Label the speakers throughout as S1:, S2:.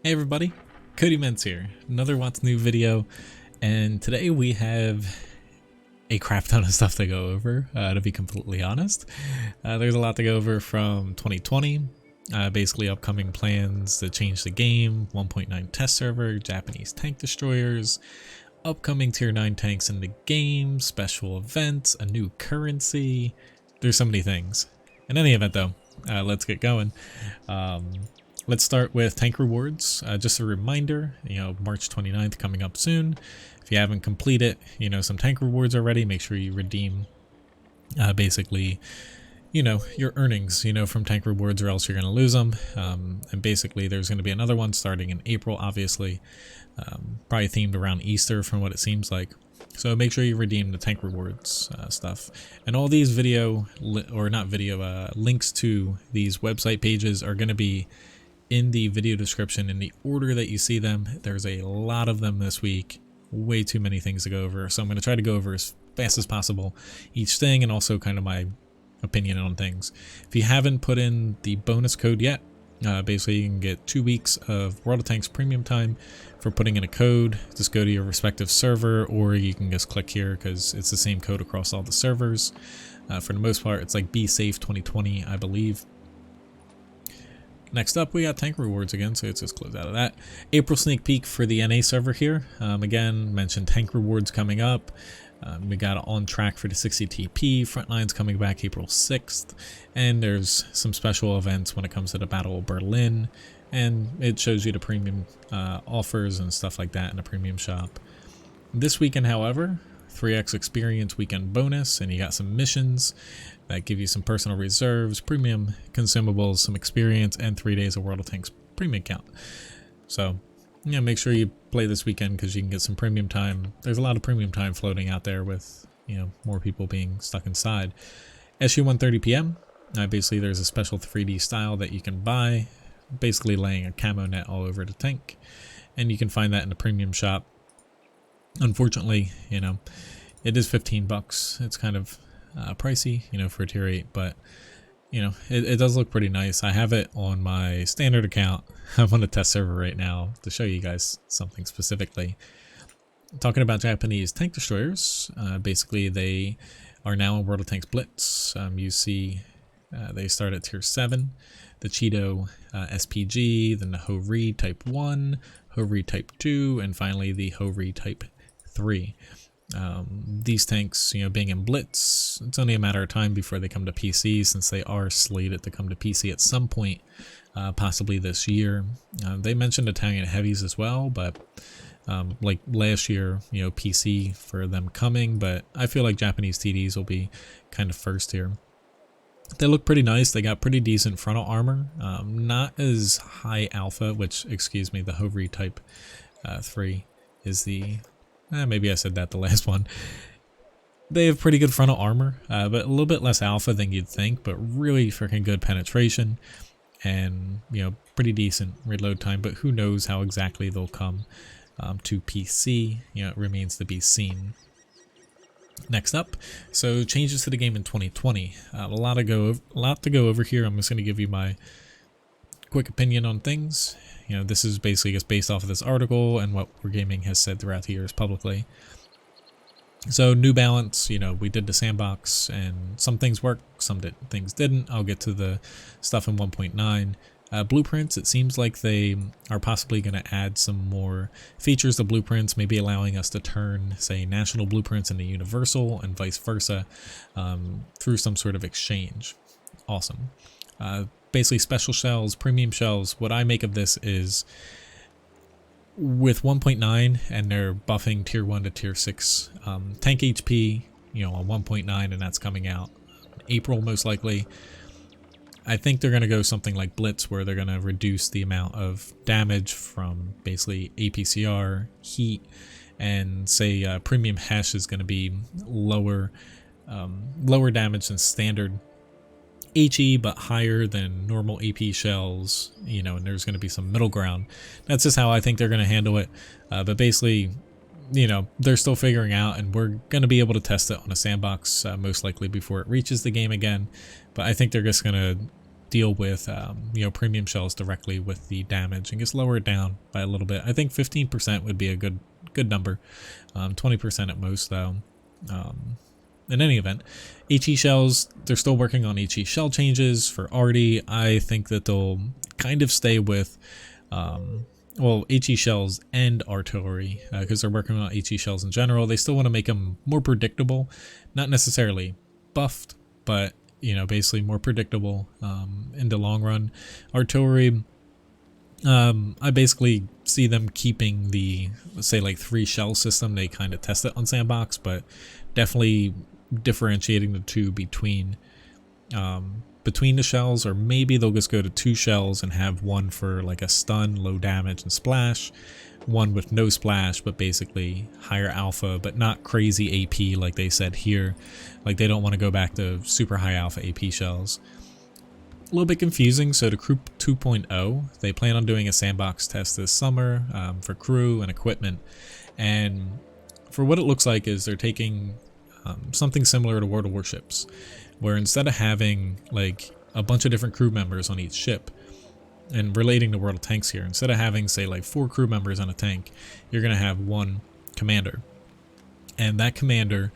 S1: Hey everybody, Cody Menz here, another WoT's new video, and today we have a crap ton of stuff to go over, to be completely honest. There's a lot to go over from 2020, basically upcoming plans to change the game, 1.9 test server, Japanese tank destroyers, upcoming tier 9 tanks in the game, special events, a new currency. There's so many things. In any event though, let's get going. Let's start with tank rewards. Just a reminder, March 29th coming up soon. If you haven't completed, some tank rewards already, make sure you redeem basically, your earnings, from tank rewards, or else you're going to lose them. And basically there's going to be another one starting in April, obviously, probably themed around Easter from what it seems like. So make sure you redeem the tank rewards stuff. And all these links to these website pages are going to be in the video description in the order that you see them. There's a lot of them this week, way too many things to go over, so I'm going to try to go over as fast as possible each thing, and also kind of my opinion on things. If you haven't put in the bonus code yet, basically you can get 2 weeks of World of Tanks premium time for putting in a code. Just go to your respective server, or you can just click here because it's the same code across all the servers. For the most part, it's like Be Safe 2020, I believe. Next up, we got tank rewards again, so let's just close out of that. April sneak peek for the NA server here. Again, mentioned tank rewards coming up. We got on track for the 60 TP. Frontlines coming back April 6th. And there's some special events when it comes to the Battle of Berlin. And it shows you the premium offers and stuff like that in the premium shop. This weekend, however, 3x experience weekend bonus, and you got some missions that give you some personal reserves, premium consumables, some experience, and 3 days of World of Tanks premium count. So, make sure you play this weekend because you can get some premium time. There's a lot of premium time floating out there with, more people being stuck inside. SU 1:30 PM. Basically, there's a special 3D style that you can buy, basically laying a camo net all over the tank, and you can find that in the premium shop. Unfortunately, it is $15. It's kind of pricey, for a tier 8, but it does look pretty nice. I have it on my standard account. I'm on a test server right now to show you guys something specifically. Talking about Japanese tank destroyers, basically they are now in World of Tanks Blitz. You see they start at tier 7, the Cheeto SPG, then the Ho-Ri Type 1, Ho-Ri Type 2, and finally the Ho-Ri Type 3. These tanks, being in Blitz, it's only a matter of time before they come to PC, since they are slated to come to PC at some point, possibly this year. They mentioned Italian heavies as well, but like last year, PC for them coming, but I feel like Japanese TDs will be kind of first here. They look pretty nice. They got pretty decent frontal armor, not as high alpha, which, excuse me, the Ho-Ri Type 3 is the... maybe I said that the last one. They have pretty good frontal armor, but a little bit less alpha than you'd think, but really freaking good penetration and, pretty decent reload time, but who knows how exactly they'll come to PC. It remains to be seen. Next up, so changes to the game in 2020. A lot to go over here. I'm just going to give you my quick opinion on things. This is basically just based off of this article and what Wargaming has said throughout the years publicly. So New Balance, we did the sandbox, and some things worked, some things didn't. I'll get to the stuff in 1.9. Blueprints, it seems like they are possibly going to add some more features to blueprints, maybe allowing us to turn, say, national blueprints into universal and vice versa, through some sort of exchange. Awesome. Basically special shells, premium shells. What I make of this is with 1.9 and they're buffing tier 1 to tier 6 tank HP, on 1.9, and that's coming out in April most likely. I think they're going to go something like Blitz, where they're going to reduce the amount of damage from basically APCR, heat, and say premium hash is going to be lower damage than standard HE, but higher than normal AP shells, and there's going to be some middle ground. That's just how I think they're going to handle it. But basically, they're still figuring out, and we're going to be able to test it on a sandbox most likely before it reaches the game again. But I think they're just going to deal with premium shells directly with the damage and just lower it down by a little bit. I think 15% would be a good number. 20% at most though. In any event, HE shells, they're still working on HE shell changes for Artie. I think that they'll kind of stay with HE shells and artillery because they're working on HE shells in general. They still want to make them more predictable, not necessarily buffed, but basically more predictable in the long run. Artillery, I basically see them keeping the, let's say, like 3 shell system. They kind of test it on Sandbox, but definitely differentiating the two between the shells, or maybe they'll just go to 2 shells and have one for like a stun, low damage, and splash, one with no splash but basically higher alpha but not crazy AP like they said here. Like they don't want to go back to super high alpha AP shells. A little bit confusing. So to crew 2.0, they plan on doing a sandbox test this summer for crew and equipment, and for what it looks like is they're taking something similar to World of Warships, where instead of having like a bunch of different crew members on each ship, and relating to World of Tanks here, instead of having say like 4 crew members on a tank, you're going to have 1 commander, and that commander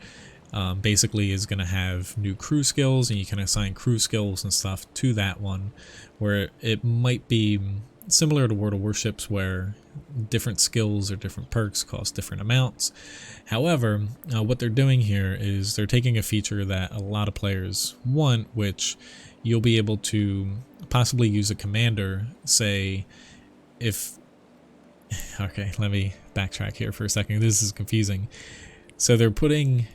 S1: basically is going to have new crew skills, and you can assign crew skills and stuff to that one, where it might be similar to World of Warships where different skills or different perks cost different amounts. However, what they're doing here is they're taking a feature that a lot of players want, which you'll be able to possibly use a commander, say if... Okay, let me backtrack here for a second. This is confusing. So they're putting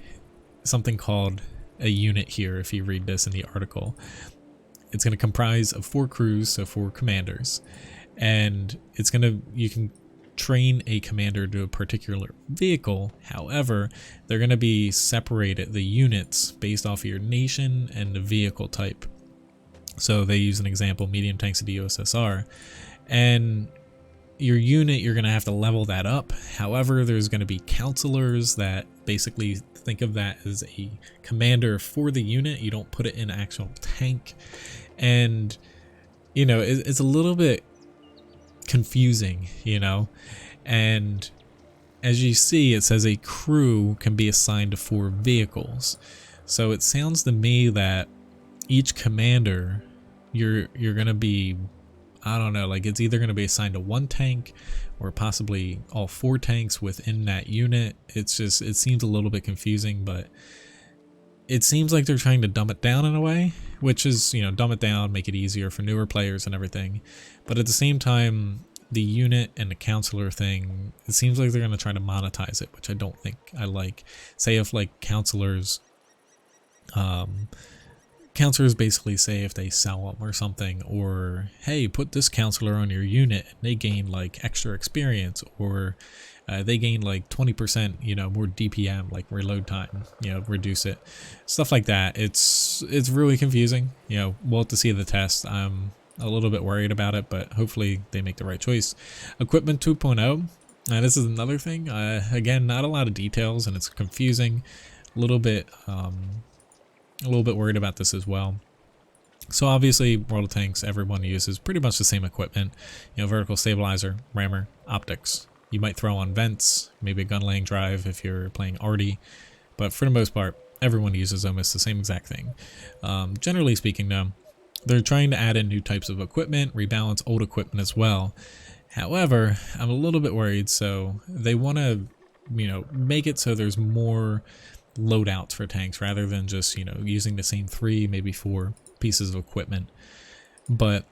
S1: something called a unit here, if you read this in the article. It's going to comprise of 4 crews, so 4 commanders. And it's going to, you can train a commander to a particular vehicle. However, they're going to be separated, the units, based off of your nation and the vehicle type. So they use an example, medium tanks of the USSR, and your unit, you're going to have to level that up. However, there's going to be counselors that basically think of that as a commander for the unit. You don't put it in an actual tank. And, it's a little bit confusing, and as you see, it says a crew can be assigned to 4 vehicles. So it sounds to me that each commander, you're gonna be, I don't know, like it's either gonna be assigned to 1 tank or possibly all 4 tanks within that unit. It seems a little bit confusing, but it seems like they're trying to dumb it down in a way, which is, dumb it down, make it easier for newer players and everything. But at the same time, the unit and the counselor thing, it seems like they're going to try to monetize it, which I don't think I like. Say if like counselors basically say if they sell them or something, or hey, put this counselor on your unit and they gain like extra experience, or they gain like 20% more DPM, like reload time, reduce it, stuff like that. It's really confusing. We'll have to see the test. I'm a little bit worried about it, but hopefully they make the right choice. Equipment 2.0, this is another thing. Again, not a lot of details and it's confusing. A little bit worried about this as well. So obviously World of Tanks, everyone uses pretty much the same equipment, vertical stabilizer, rammer, optics. You might throw on vents, maybe a gun laying drive if you're playing Artie, but for the most part, everyone uses almost the same exact thing. Generally speaking though, they're trying to add in new types of equipment, rebalance old equipment as well. However, I'm a little bit worried, so they want to, make it so there's more loadouts for tanks rather than just, using the same 3, maybe 4 pieces of equipment. But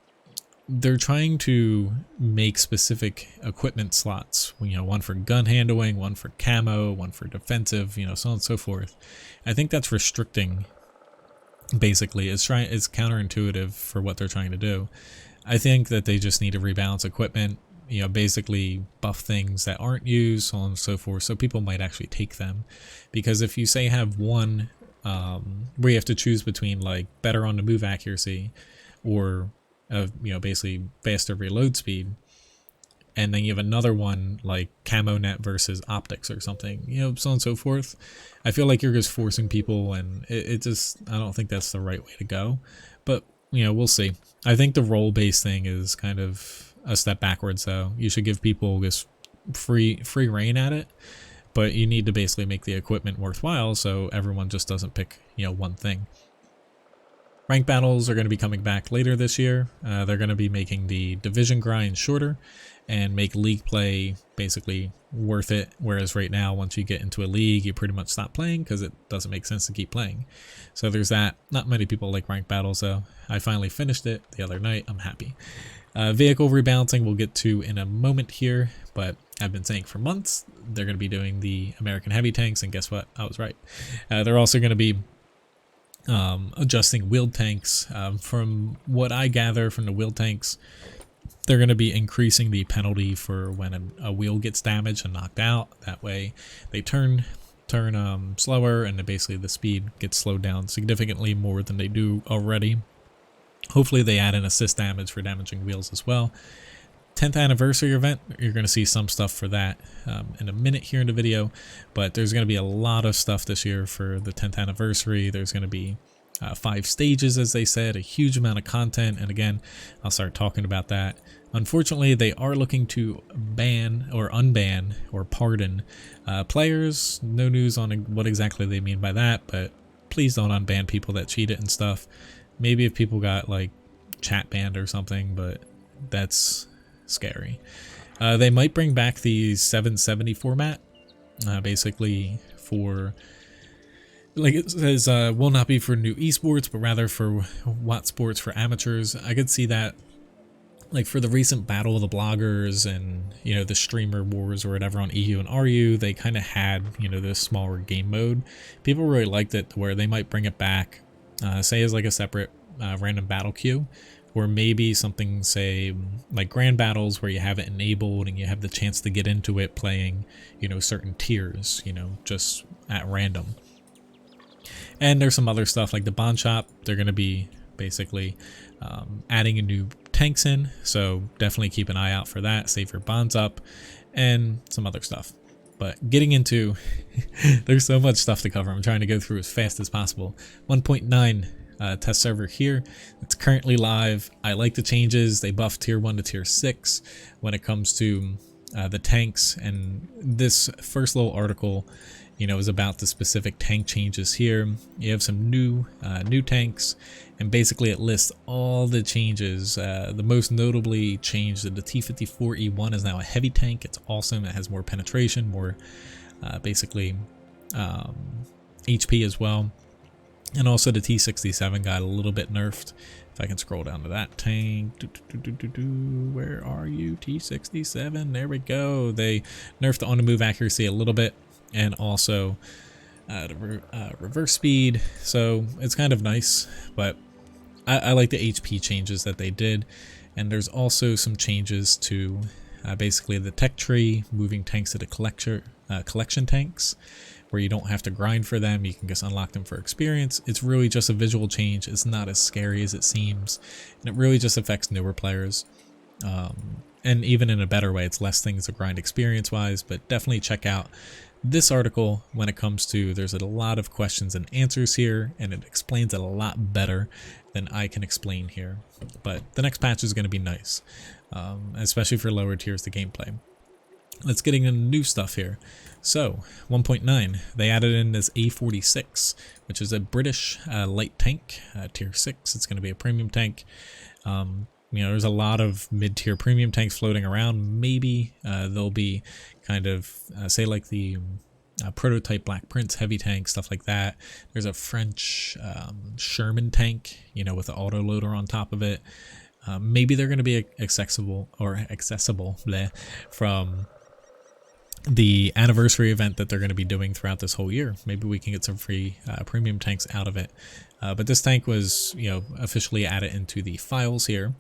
S1: they're trying to make specific equipment slots, one for gun handling, one for camo, one for defensive, so on and so forth. I think that's restricting, basically. It's counterintuitive for what they're trying to do. I think that they just need to rebalance equipment, basically buff things that aren't used, so on and so forth, so people might actually take them. Because if you say have one where you have to choose between like better on the move accuracy or basically faster reload speed, and then you have another one like camo net versus optics or something, so on and so forth, I feel like you're just forcing people, and it just, I don't think that's the right way to go. But you know, we'll see. I think the role-based thing is kind of a step backwards, though. You should give people just free reign at it, but you need to basically make the equipment worthwhile so everyone just doesn't pick, you know, one thing. Rank battles are going to be coming back later this year. They're going to be making the division grind shorter and make league play basically worth it, whereas right now once you get into a league you pretty much stop playing because it doesn't make sense to keep playing. So there's that. Not many people like rank battles though. I finally finished it the other night. I'm happy. Vehicle rebalancing we'll get to in a moment here, but I've been saying for months they're going to be doing the American heavy tanks, and guess what? I was right. They're also going to be adjusting wheeled tanks. From what I gather from the wheeled tanks, they're going to be increasing the penalty for when a wheel gets damaged and knocked out. That way they turn slower, and basically the speed gets slowed down significantly more than they do already. Hopefully they add an assist damage for damaging wheels as well. 10th anniversary event, you're going to see some stuff for that in a minute here in the video, but there's going to be a lot of stuff this year for the 10th anniversary. There's going to be 5 stages, as they said, a huge amount of content, and again, I'll start talking about that. Unfortunately, they are looking to ban or unban or pardon players. No news on what exactly they mean by that, but please don't unban people that cheated and stuff. Maybe if people got like chat banned or something, but that's scary. They might bring back the 770 format, basically for, like it says, will not be for new esports, but rather for WoT sports for amateurs. I could see that, like for the recent battle of the bloggers and, you know, the streamer wars or whatever on EU and RU, they kind of had, you know, this smaller game mode. People really liked it, where they might bring it back, say as like a separate random battle queue, or maybe something, say like grand battles where you have it enabled and you have the chance to get into it playing, you know, certain tiers, you know, just at random. And there's some other stuff like the bond shop. They're going to be basically adding a new tanks in, so definitely keep an eye out for that. Save your bonds up and some other stuff. But getting into there's so much stuff to cover. I'm trying to go through as fast as possible. 1.9 test server here. It's currently live. I like the changes. They buffed tier 1 to tier 6 when it comes to the tanks, and this first little article, you know, is about the specific tank changes here. You have some new tanks, and basically it lists all the changes. The most notably changed that the T-54E1 is now a heavy tank. It's awesome. It has more penetration, more basically HP as well. And also the T-67 got a little bit nerfed. If I can scroll down to that tank. Where are you, T-67? There we go. They nerfed the on-the-move accuracy a little bit, and also the reverse speed. So it's kind of nice, but I like the HP changes that they did. And there's also some changes to basically the tech tree, moving tanks to the collection tanks, where you don't have to grind for them. You can just unlock them for experience. It's really just a visual change. It's not as scary as it seems, and it really just affects newer players. And even in a better way, it's less things to grind experience wise, but definitely check out this article when it comes to, there's a lot of questions and answers here, and it explains it a lot better than I can explain here. But the next patch is going to be nice, especially for lower tiers to gameplay. Let's get into new stuff here. So 1.9, they added in this A46, which is a British light tank, tier 6. It's going to be a premium tank. You know, there's a lot of mid-tier premium tanks floating around. Maybe they'll be kind of, say like the prototype Black Prince heavy tank, stuff like that. There's a French Sherman tank, you know, with the autoloader on top of it. Maybe they're going to be accessible from the anniversary event that they're going to be doing throughout this whole year. Maybe we can get some free premium tanks out of it. But this tank was, you know, officially added into the files here.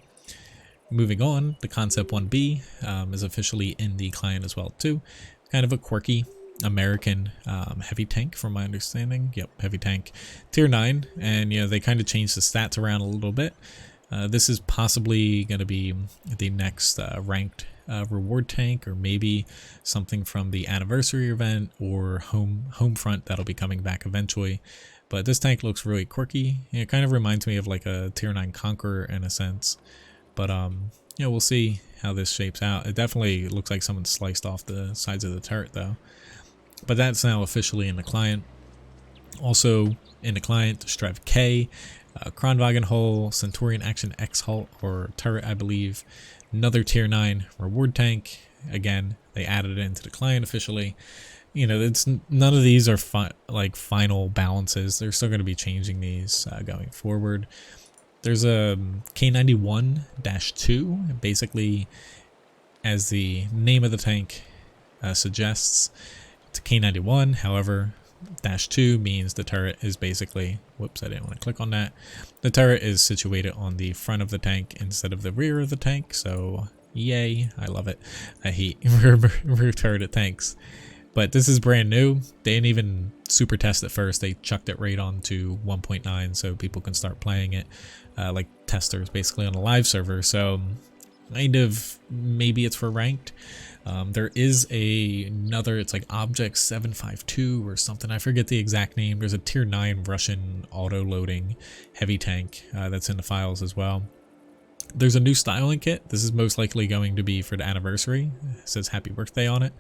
S1: Moving on, the Concept 1B is officially in the client as well too. Kind of a quirky American heavy tank from my understanding. Yep, heavy tank, tier 9, and you know, they kind of changed the stats around a little bit. This is possibly going to be the next ranked reward tank, or maybe something from the anniversary event or home front that'll be coming back eventually. But this tank looks really quirky. It kind of reminds me of like a tier 9 Conqueror in a sense. But you know, we'll see how this shapes out. It definitely looks like someone sliced off the sides of the turret though. But that's now officially in the client. Also in the client, Strev K, Kronwagen Hull, Centurion Action X Hull or turret, I believe. Another tier 9 reward tank. Again, they added it into the client officially. You know, it's none of these are like final balances. They're still going to be changing these going forward. There's a K91-2, basically, as the name of the tank suggests, it's a K91. However, -2 means the turret is basically, whoops, I didn't want to click on that. The turret is situated on the front of the tank instead of the rear of the tank, so yay, I love it. I hate rear turret tanks. But this is brand new. They didn't even super test it first. They chucked it right onto 1.9 so people can start playing it like testers basically on a live server. So kind of maybe it's for ranked. There is another, it's like Object 752 or something. I forget the exact name. There's a tier 9 Russian auto-loading heavy tank that's in the files as well. There's a new styling kit. This is most likely going to be for the anniversary. It says happy birthday on it.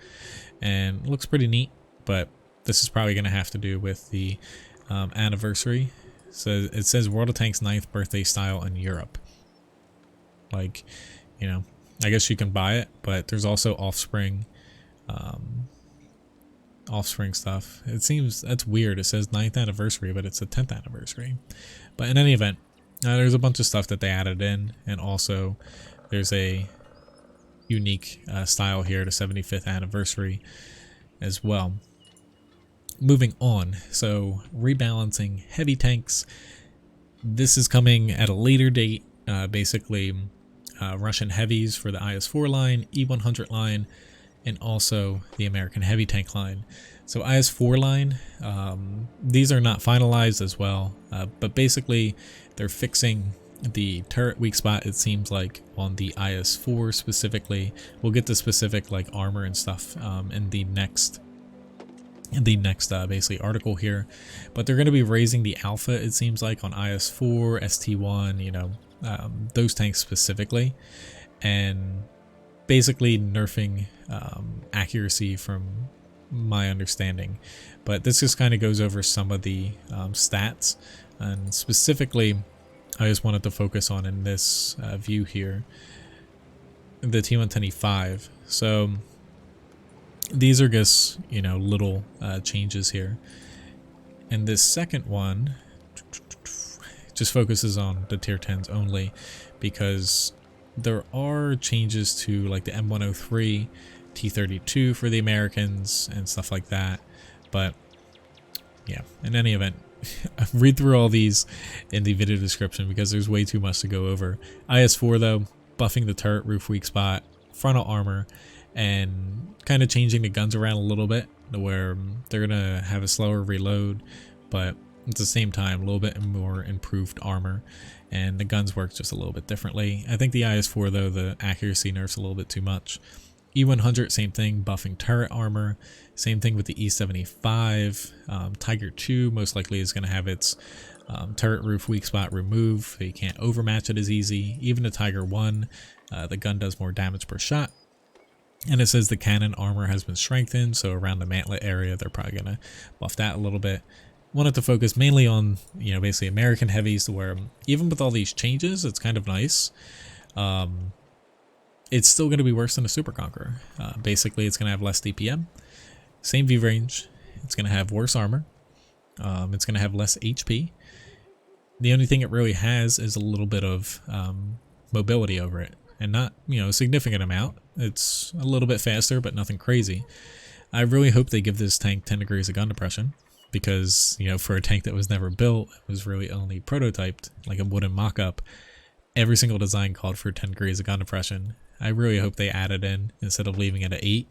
S1: And it looks pretty neat, but this is probably going to have to do with the anniversary. So it says World of Tanks 9th birthday style in Europe. Like, you know, I guess you can buy it, but there's also Offspring stuff. It seems that's weird. It says 9th anniversary, but it's the 10th anniversary. But in any event, there's a bunch of stuff that they added in, and also there's a unique style here to 75th anniversary as well. Moving on, so rebalancing heavy tanks. This is coming at a later date, basically Russian heavies for the IS-4 line, E100 line, and also the American heavy tank line. So IS-4 line, these are not finalized as well, but basically they're fixing the turret weak spot, it seems like, on the IS-4 specifically. We'll get the specific like armor and stuff in the next basically article here, but they're going to be raising the alpha, it seems like, on IS-4, ST1, you know, those tanks specifically, and basically nerfing accuracy from my understanding. But this just kind of goes over some of the stats, and specifically I just wanted to focus on in this view here the T110E5. So these are just, you know, little changes here, and this second one just focuses on the tier 10s only, because there are changes to like the M103, T32 for the Americans and stuff like that. But yeah, in any event, read through all these in the video description because there's way too much to go over. IS-4 though, buffing the turret roof weak spot, frontal armor, and kind of changing the guns around a little bit to where they're gonna have a slower reload, but at the same time a little bit more improved armor, and the guns work just a little bit differently. I think the IS-4 though, the accuracy nerfs a little bit too much. E100, same thing, buffing turret armor. Same thing with the E75. Tiger 2 most likely is going to have its turret roof weak spot removed, so you can't overmatch it as easy. Even the Tiger 1, the gun does more damage per shot. And it says the cannon armor has been strengthened, so around the mantlet area they're probably going to buff that a little bit. Wanted to focus mainly on, you know, basically American heavies, to where even with all these changes, it's kind of nice. It's still going to be worse than a Super Conqueror. Basically, it's going to have less DPM, same view range, it's going to have worse armor, it's going to have less HP. The only thing it really has is a little bit of mobility over it, and not, you know, a significant amount. It's a little bit faster, but nothing crazy. I really hope they give this tank 10 degrees of gun depression, because, you know, for a tank that was never built, it was really only prototyped, like a wooden mock-up. Every single design called for 10 degrees of gun depression. I really hope they add it in instead of leaving it at 8.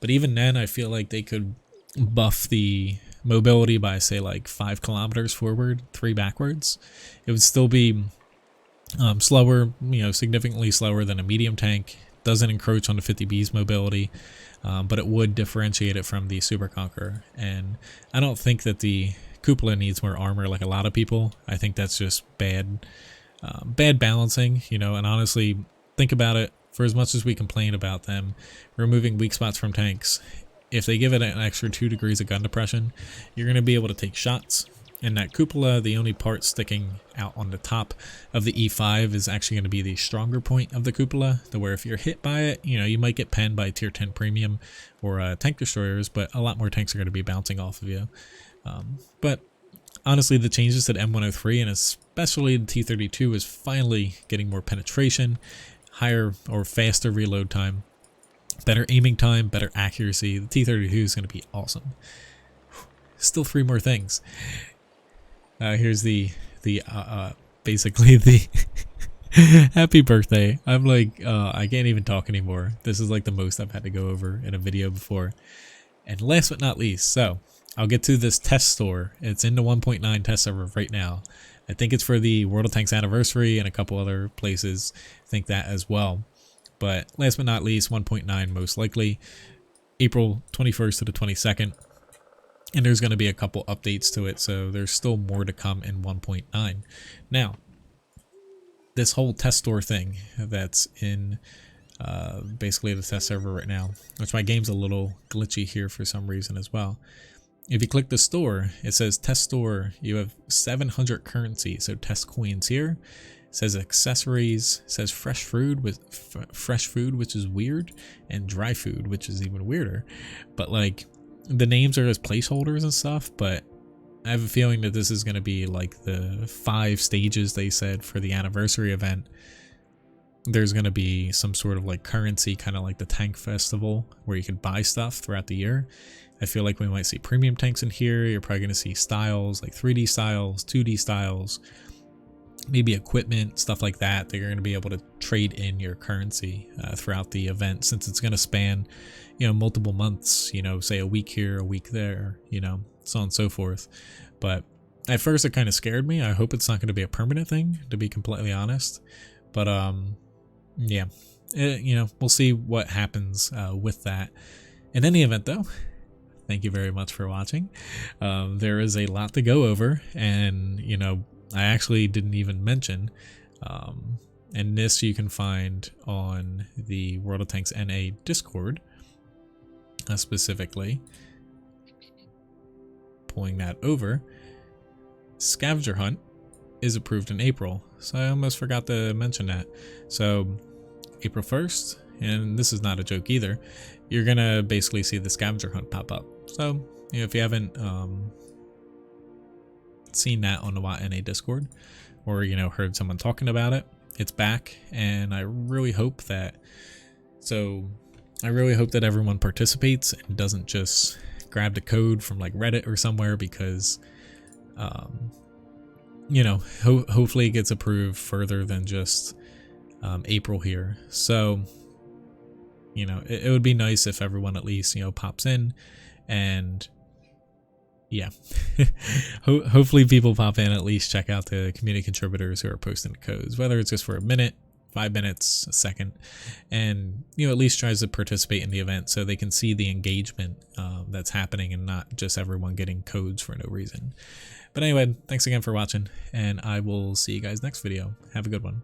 S1: But even then, I feel like they could buff the mobility by, say, like 5 kilometers forward, 3 backwards. It would still be slower, you know, significantly slower than a medium tank. Doesn't encroach on the 50B's mobility, but it would differentiate it from the Super Conqueror. And I don't think that the Cupola needs more armor like a lot of people. I think that's just bad balancing, you know, and honestly, think about it. For as much as we complain about them removing weak spots from tanks, if they give it an extra 2 degrees of gun depression, you're going to be able to take shots. And that cupola, the only part sticking out on the top of the E5 is actually going to be the stronger point of the cupola, to where if you're hit by it, you know, you might get penned by tier 10 premium or tank destroyers, but a lot more tanks are going to be bouncing off of you. But honestly, the changes to the M103 and especially the T32 is finally getting more penetration, higher or faster reload time, better aiming time, better accuracy. The T32 is going to be awesome. Still 3 more things. Here's basically the happy birthday. I'm like, I can't even talk anymore. This is like the most I've had to go over in a video before. And last but not least, so I'll get to this test store. It's in the 1.9 test server right now. I think it's for the World of Tanks anniversary and a couple other places. I think that as well. But last but not least, 1.9 most likely, April 21st to the 22nd. And there's going to be a couple updates to it, so there's still more to come in 1.9. Now, this whole test store thing that's in basically the test server right now, which my game's a little glitchy here for some reason as well. If you click the store, it says test store, you have 700 currency, so test coins here. It says accessories, it says fresh food, which is weird, and dry food, which is even weirder. But like, the names are as placeholders and stuff, but I have a feeling that this is going to be like the 5 stages they said for the anniversary event. There's going to be some sort of like currency, kind of like the tank festival, where you can buy stuff throughout the year. I feel like we might see premium tanks in here. You're probably going to see styles, like 3D styles, 2D styles, maybe equipment, stuff like that. They're going to be able to trade in your currency throughout the event, since it's going to span, you know, multiple months, you know, say a week here, a week there, you know, so on and so forth. But at first it kind of scared me. I hope it's not going to be a permanent thing, to be completely honest. But yeah, you know, we'll see what happens with that. In any event though, thank you very much for watching. There is a lot to go over, and you know, I actually didn't even mention, and this you can find on the World of Tanks NA Discord, specifically. Pulling that over, Scavenger Hunt is approved in April, so I almost forgot to mention that. So April 1st, and this is not a joke either, you're gonna basically see the Scavenger Hunt pop up. So, you know, if you haven't seen that on the WoT NA Discord, or you know, heard someone talking about it, it's back, and I really hope that everyone participates and doesn't just grab the code from like Reddit or somewhere, because you know, hopefully it gets approved further than just April here. So you know, it would be nice if everyone at least, you know, pops in. And yeah, hopefully people pop in, at least check out the community contributors who are posting the codes, whether it's just for a minute, 5 minutes, a second, and you know, at least tries to participate in the event so they can see the engagement that's happening, and not just everyone getting codes for no reason. But anyway, thanks again for watching, and I will see you guys next video. Have a good one.